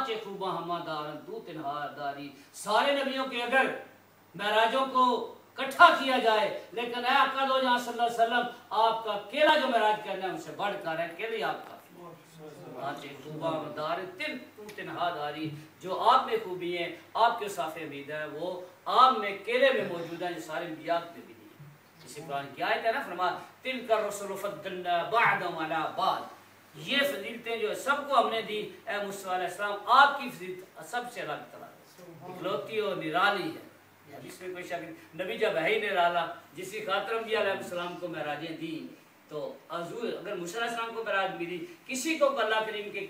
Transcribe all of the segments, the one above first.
چے خوباں ہما دارن تو تنہا داری. سارے نبیوں کے اگر معراجوں کو اکٹھا کیا جائے لیکن اے آقا دو جہاں صلی اللہ علیہ وسلم آپ کا اکیلا جو معراج کرنا ہے ان سے بڑھ کر ہے اکیلے آپ کا چے خوباں دار تو تنہا داری. جو آپ میں خوبی ہیں آپ کے صاف امید ہے وہ آپ میں اکیلے میں موجود ہیں جو سارے انبیاء میں بھی نہیں ہے. اسی قرآن کی آیت ہے نا فرما تلک الرسل فضلنا بعضهم علی بعض. یہ فضیلتیں جو سب کو ہم نے دی اے موسیٰ علیہ السلام آپ کی فضیلت سب سے الگ طرح اکلوتی اور نرالی ہے. اس میں کوئی شک نہیں. نبی جب ہے ہی نرالا جسی خاطر انبیاء علیہ السلام کو معراجیں دی تو حضور اگر موسیٰ علیہ السلام کو معراج ملی کسی کو اللہ کریم کے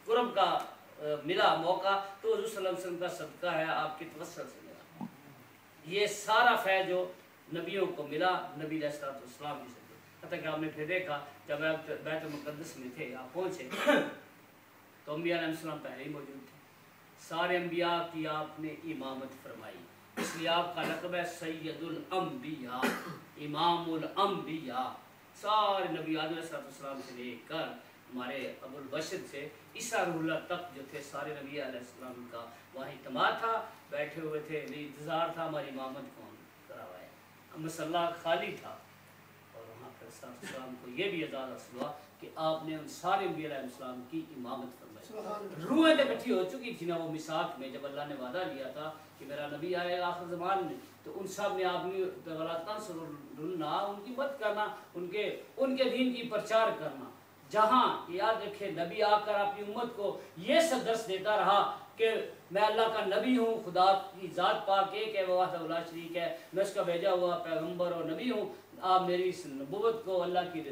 قرب کا ملا موقع تو حضور صلی اللہ علیہ وسلم کا صدقہ ہے آپ کی توسل سے ملا. یہ سارا فیض جو نبیوں کو ملا نبی علیہ السلام کی صدقہ. حتیٰ کہ آپ نے پھر دیکھا جب آپ بیت المقدس میں تھے آپ پہنچے تو انبیاء علیہ السلام پہلے ہی موجود تھے. سارے انبیاء کی آپ نے امامت فرمائی. اس لیے آپ کا لقب ہے سید الانبیاء امام الانبیاء. سارے نبی آدم علیہ السلام سے لے کر ہمارے ابو البشر سے عیسیٰ روح اللہ تک جو تھے سارے نبی علیہ السلام کا وہاں اجتماع تھا. بیٹھے ہوئے تھے انتظار تھا ہماری امامت کون کروائے. مسلح خالی تھا اور وہاں پر السلام کو یہ بھی اعزاز حاصل ہوا کہ آپ نے ان سارے انبیاء علیہ السلام کی امامت فرمائی. روحیں اکٹھی ہو چکی تھی نا وہ میثاق میں جب اللہ نے وعدہ لیا تھا کہ میرا نبی آئے گا آخر زمان میں تو ان سب نے آپ نے ان کی مدد کرنا ان کے دین کی پرچار کرنا. جہاں یاد رکھے نبی آ کر اپنی امت کو یہ سب درس دیتا رہا کہ میں اللہ کا نبی ہوں خدا کی ذات پاک ایک ہے وہ وحدہ لا شریک ہے میں اس کا بھیجا ہوا پیغمبر اور نبی ہوں آپ میری اس نبوت کو اللہ کی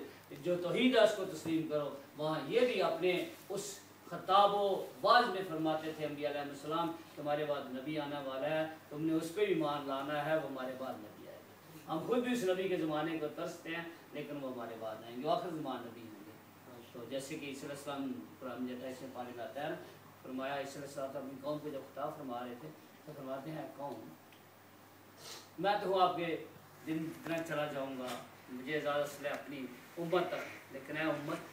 جو توحید ہے اس کو تسلیم کرو. وہاں یہ بھی اپنے اس خطاب و واز میں فرماتے تھے انبیاء علیہ السلام تمہارے بعد نبی آنے والا ہے تم نے اس پہ بھی مان لانا ہے وہ ہمارے بعد نبی آئے گا. ہم خود بھی اس نبی کے زمانے کو ترستے ہیں لیکن وہ ہمارے بعد آئیں گے آخر زمان نبی ہوں گے. تو جیسے کہ عیسیٰ علیہ السلام قرآن جیسے سے پارے لاتا ہے فرمایا عیسیٰ علیہ السلام اپنی قوم کو جب خطاب فرما رہے تھے تو فرماتے ہیں قوم میں تو ہوں آپ کے دن چلا جاؤں گا مجھے اجازت سے اپنی امت تک لیکن اے امت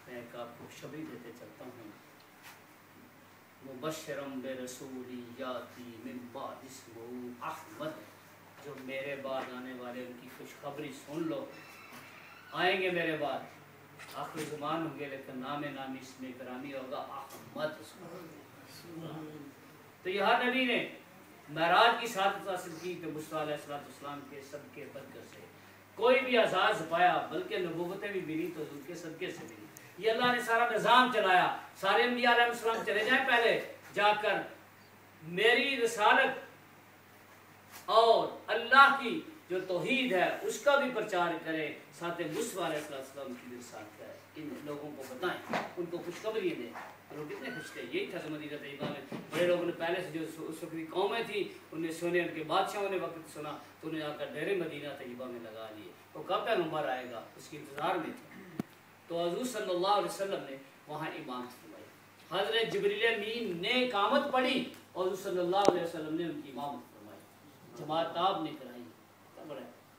میں ایک آپ کو خوشخبری دیتے چلتا ہوں مبشرم برسولی یاتی من بعد اسمہ احمد. جو میرے بعد آنے والے ان کی خوشخبری سن لو آئیں گے میرے بعد آخری زمان ہوں گے لیکن نامی اس میں گرامی ہوگا احمد. تو یہ ہر نبی نے معراج کی سعادت حاصل کی کہ مصطفیٰ علیہ السلام کے صدقے برکت سے کوئی بھی اعزاز پایا بلکہ نبوتیں بھی ملی تو ان کے صدقے سے ملی. یہ اللہ نے سارا نظام چلایا. سارے انبیاء علیہ السلام چلے جائیں پہلے جا کر میری رسالت اور اللہ کی جو توحید ہے اس کا بھی پرچار کریں ساتھ مصطفیٰ علیہ السلام کی بھی رسالت ہے ان لوگوں کو بتائیں ان کو خوشخبری دیں. لوگ کتنے خوش تھے. یہی تھا مدینہ طیبہ میں بڑے لوگوں نے پہلے سے جو اس وقت کی قومیں تھیں انہیں سنے ان کے بادشاہوں نے وقت سنا تو انہیں آ کر ڈیرے مدینہ طیبہ میں لگا لیے. وہ کب پیغمبر آئے گا اس کے انتظار میں تھے. تو حضور صلی اللہ علیہ وسلم نے وہاں امامت فرمائی. حضرت جبریل امین نے اقامت پڑھی اور حضور صلی اللہ علیہ وسلم نے ان کی امامت فرمائی. جماعت آپ نے کرائی.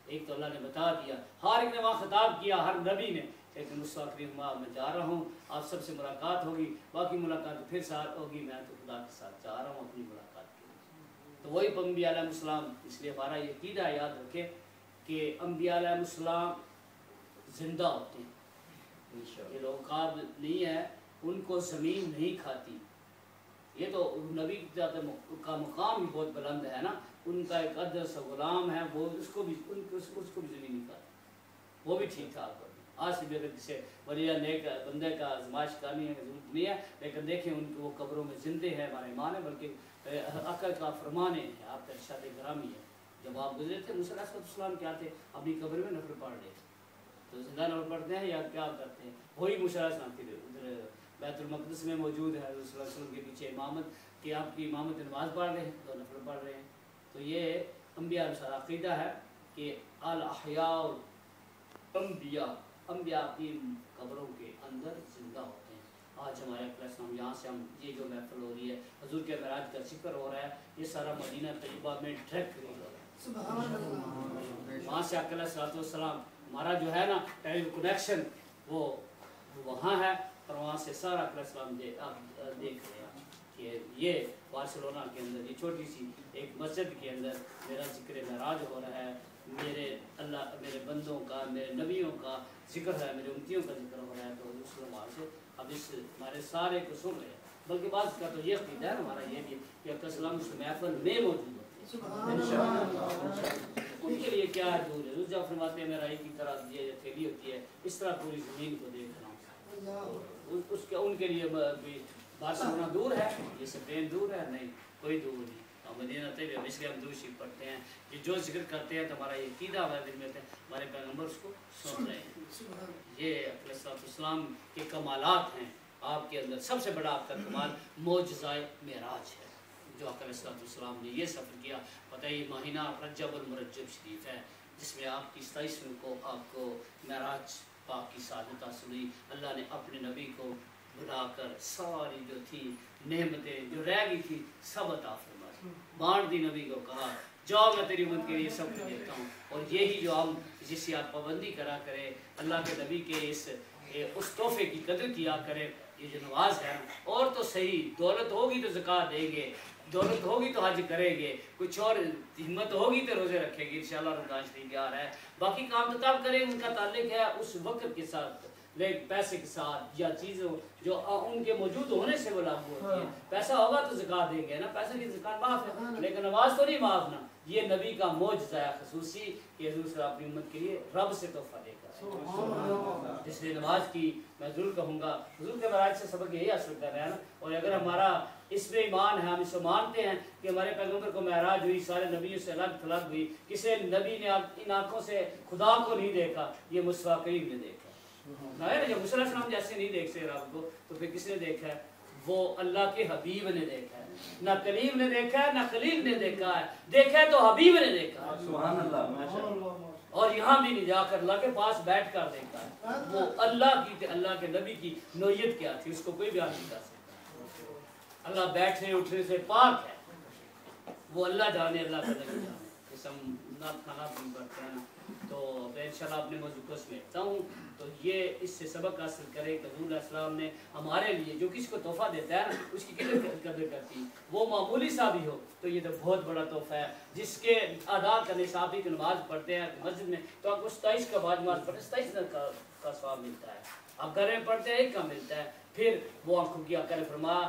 ایک تو اللہ نے بتا دیا ہر ایک نے وہاں خطاب کیا ہر نبی نے لیکن مستقبل میں جا رہا ہوں آپ سب سے ملاقات ہوگی باقی ملاقات پھر ساتھ ہوگی میں تو خدا کے ساتھ جا رہا ہوں اپنی ملاقات کے لیے. تو وہی انبیاء علیہ السلام اس لیے ہمارا یہ عقیدہ یاد رکھے کہ انبیاء علیہ السلام زندہ ہوتے ہیں. یہ لوگ قابل نہیں ہے ان کو زمین نہیں کھاتی. یہ تو نبی کا مقام بھی بہت بلند ہے نا. ان کا ایک عدد سا غلام ہے وہ اس کو بھی زمین نہیں کھاتی. وہ بھی ٹھیک ٹھاک ہوتی. آج سے بھی اگر کسی ولی نیک بندے کا آزمائش کرنی ہے ضرورت نہیں ہے لیکن دیکھیں ان کو وہ قبروں میں زندے ہیں ہمارے ایمان ہے بلکہ عقل کا فرمانے ہے آپ کا ارشاد گرامی ہے. جب آپ گزرے تھے موسیٰ علیہ السلام کیا تھے اپنی قبر میں نفل پڑھ رہے تھے تو زندہ نفل پڑھتے ہیں یا کیا کرتے ہیں. وہی موسیٰ علیہ السلام کے ادھر بیت المقدس میں موجود ہے صلی اللہ علیہ وسلم کے پیچھے امامت کہ آپ کی امامت نماز پڑھ رہے ہیں تو نفل پڑھ رہے ہیں. تو یہ انبیاء کا عقیدہ ہے کہ الاحیاء انبیاء کی قبروں کے اندر زندہ ہوتے ہیں. آج ہمارے السلام یہاں سے ہم یہ جو محفل ہو رہی ہے حضور کے معراج کا ذکر ہو رہا ہے یہ سارا مدینہ طیبہ میں ڈائریکٹ ہو رہا ہے. سبحان اللہ. وہاں سے علیہ السلام ہمارا جو ہے نا ٹیلی کنیکشن وہ وہاں ہے اور وہاں سے سارا السلام آپ دیکھ رہے ہیں. ये बार्सिलोना के अंदर ये छोटी सी एक मस्जिद के अंदर मेरा जिक्र महराज हो रहा है, मेरे अल्लाह मेरे बंदों का, मेरे नबियों का जिक्र है, मेरे उम्मतियों का जिक्र हो रहा है। तो वहाँ से अब इस हमारे सारे को सुन रहे हैं, बल्कि बात का तो ये अक़ीदा है हमारा ये भी कि अक़सलाम उस महफ़िल में मौजूद होते हैं। उनके लिए क्या है दूर है, जब फरमाते हैं मेरा एक ही तरह ये थैली होती है, इस तरह पूरी ज़मीन को देख रहा हूँ। उसके उनके लिए बार्सिलोना दूर है, ये स्पेन दूर है, नहीं कोई दूर नहीं। और मदीना तैयबा में इसलिए हम दूर शिफ पढ़ते हैं कि जो जिक्र करते हैं तो हमारा ये अक़ीदा हमारे दिल में है, हमारे पैगम्बर उसको सुन रहे हैं। ये अलैहिस्सलाम के कमालात हैं, आपके अंदर सबसे बड़ा आपका कमाल मौजज़ाए मेराज है, जो अलैहिस्सलाम ने ये सफ़र किया। पता है ये महीना रजब मुरज्जब शरीफ है, जिसमें आपकी 27वीं को आपको मेराज पाक की सादत हासिल हुई। अल्लाह ने अपने नबी को बुलाकर सारी जो थी नेमतें जो रह गई थी सब अता फरमाई, बांट दी। नबी को कहा जाओ मैं तेरी उम्मत के लिए सब कुछ देता हूँ। और यही जो हम जिससे आप पाबंदी करा करें, अल्लाह के नबी के उस तोहफे की कदर किया करें, ये जो नवाज है। और तो सही दौलत होगी तो ज़कात देंगे, दौलत होगी तो हज करेंगे, कुछ और हिम्मत होगी तो रोज़े रखेंगे इंशाअल्लाह। रमज़ान शरीफ आ रहा है, बाकी काम तो तब करें उनका ताल्लुक है उस वक्त के साथ, लेकिन पैसे के साथ या चीज़ों जो उनके मौजूद होने से वो लागू होती है। पैसा होगा तो ज़कात देंगे ना, पैसे की ज़कात माफ़ है, लेकिन नमाज तो नहीं माफ़ ना। ये नबी का मौजज़ा है ख़ुसूसी कि हुज़ूर अपनी उम्मत के लिए रब से तोहफ़ा देकर, इसलिए नमाज की मैं ज़रूर कहूँगा हुज़ूर के मेराज से सबक यही हासिल कर रहे हैं ना। और अगर हमारा इसमें ईमान है, हम इसे मानते हैं कि हमारे पैगम्बर को मेराज हुई, सारे नबियों से अलग थलग हुई, किसी नबी ने इन आँखों से खुदा को नहीं देखा, ये मुस्तफ़ा करीम ने देखा ना है। जब मूसा अलैहिस्सलाम जैसे नहीं देख सकते रब को, तो फिर किसने देखा है? वो अल्लाह के हबीब ने देखा है। ना कलीम ने देखा है, ना खलील ने देखा है, देखा है तो हबीब ने देखा है। सुभान अल्लाह, माशाअल्लाह। और यहाँ भी नहीं जाकर अल्लाह के पास बैठ कर देखा है। वो अल्लाह के नबी की नोयत क्या थी उसको कोई बयान नहीं कर सकता। अल्लाह बैठने उठने से पाक है, वो अल्लाह जाने, अल्लाह का नबी जाने। ना खाना भी पड़ते हैं, तो मैं इंशाल्लाह अपने मौजूद को समेटता हूँ। तो ये इससे सबक हासिल करे कि हुज़ूर अलैहिस्सलाम ने हमारे लिए जो किसी को तोहफ़ा देता है ना उसकी कदर करती, वो मामूली सा भी हो तो ये तो बहुत बड़ा तोहफ़ा है। जिसके अदा करने से आप ही नमाज पढ़ते हैं मस्जिद में तो आपको 27 का बाद नमाज पढ़ते 27 का सवाब मिलता है, आप घर में पढ़ते हैं 1 का मिलता है। फिर वो आंखों की आकर फरमाया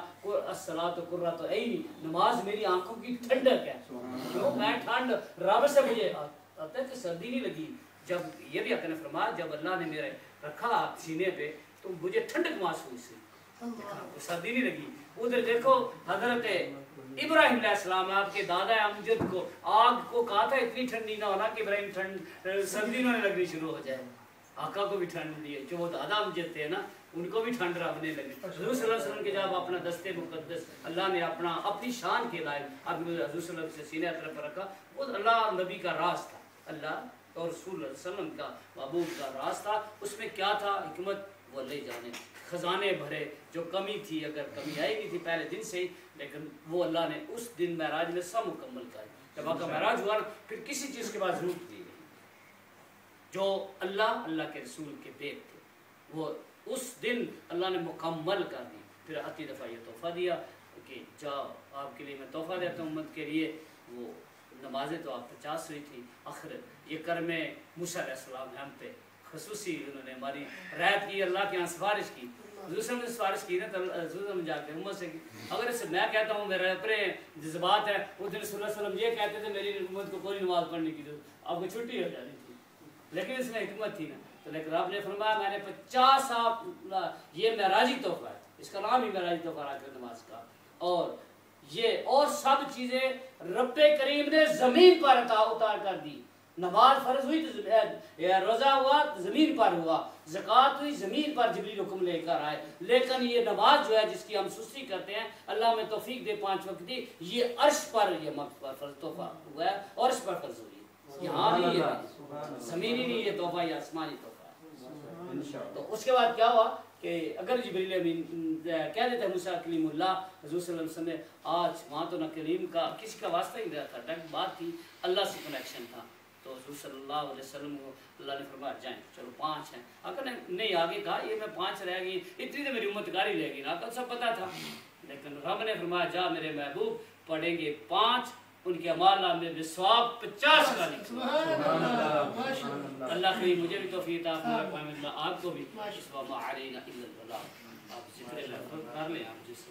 अस्सलातु कुर्रतु ऐनी, नमाज मेरी आंखों की ठंडक है। क्यों? मैं ठंड रब से मुझे आता है कि सर्दी नहीं लगी। जब ये भी अकने फरमाया जब अल्लाह ने मेरे रखा सीने पे तो मुझे ठंडक महसूस हुई, तो सर्दी नहीं लगी। उधर देखो हजरत इब्राहिम अलैहिस्सलाम आपके दादा अमजद को आग को कहा था इतनी ठंडी ना होना कि इब्राहिम सर्दी ना लगनी शुरू हो जाए। आका को भी ठंड दी है, जो वो दादा अमजद थे ना उनको भी ठंड रबने लगी। हुज़ूर सल्लल्लाहु अलैहि वसल्लम के जब अपना दस्ते मुक़द्दस अल्लाह ने अपनी शान के लायक अब हुज़ूर सल्लल्लाहु अलैहि वसल्लम से सीने तरफ रखा, वो अल्लाह नबी का राज था, अल्लाह और रसूल सल्लल्लाहु अलैहि वसल्लम का महबूब का राज था। उसमें क्या था हिकमत वो ले जाने, खजाने भरे, जो कमी थी अगर कमी आई भी थी पहले दिन से ही, लेकिन वो अल्लाह ने उस दिन महराज में सब मुकम्मल कर। जब आपका महराज हुआ फिर किसी चीज़ के बाद जरूरत नहीं रही। जो अल्लाह के रसूल के बेट थे वो उस दिन अल्लाह ने मुकम्मल कर दी। फिर आती दफ़ा ये तोहफ़ा दिया कि जाओ आपके लिए मैं तोहफ़ा देता हूँ उम्मत के लिए। वो नमाजें तो आप 50 हुई थी, आखिर ये कर में मूसा अलैहिस्सलाम हम पे खसूसी उन्होंने हमारी रायत की, अल्लाह के यहाँ सिफारिश की। दूसरे ने सिफारिश की ना तो जाके उम्मत से की। अगर इससे मैं कहता हूँ मेरे अपने जज्बात है, उस दिन सल्लल्लाहु अलैहि वसल्लम ये कहते थे मेरी उम्मत को कोई नमाज पढ़ने की जरूरत, आपको छुट्टी हो जानी थी, लेकिन इसमें हिकमत थी ना। तो लेकिन आपने फरमाया मैंने 50 ये महराजी तोहफ़ा है, इसका नाम ही महराजी तोहफ़ा रखा नमाज का। और ये और सब चीज़ें रब्बे करीम ने ज़मीन पर उतार कर दी। नमाज फर्ज हुई तो रोज़ा हुआ तो ज़मीन पर हुआ, ज़कात हुई ज़मीन पर जिब्रील हुक्म लेकर आए। लेकिन ये नमाज जो है जिसकी हम सुस्ती करते हैं, अल्लाह में तौफीक दे 5 वक्त दी, ये अर्श पर ये मक्त पर फर्ज तोहफ़ा हुआ है और अर्श पर फर्ज हुई है। यहाँ भी ये ज़मीनी नहीं ये तोहफ़ा, ये आसमानी तोहफ़ा। तो उसके बाद क्या हुआ कि अगर जिब्रील अमीन कह देते मूसा कलीमुल्लाह हुज़ूर सल्लल्लाहु अलैहि वसल्लम ने आज वहाँ तो न कलीम का किसी का वास्ता ही नहीं था, डायरेक्ट बात थी, अल्लाह से कनेक्शन था। तो हुज़ूर सल्लल्लाहु अलैहि वसल्लम को अल्लाह ने फरमाया जाएं चलो 5 हैं। अगर नहीं आगे कहा ये मैं 5 रह गई, इतनी तो मेरी उम्मत कारी रहेगी ना, कल सब पता था لیکن رب نے فرمایا جا میرے محبوب پڑھیں گے 5 ان کے اعمال نامے میں ثواب 50 کا لکھا۔ اللہ کریم مجھے بھی توفیق عطا فرمائے، آپ کو بھی۔ آپ ذکر اللہ کر لیں آپ جس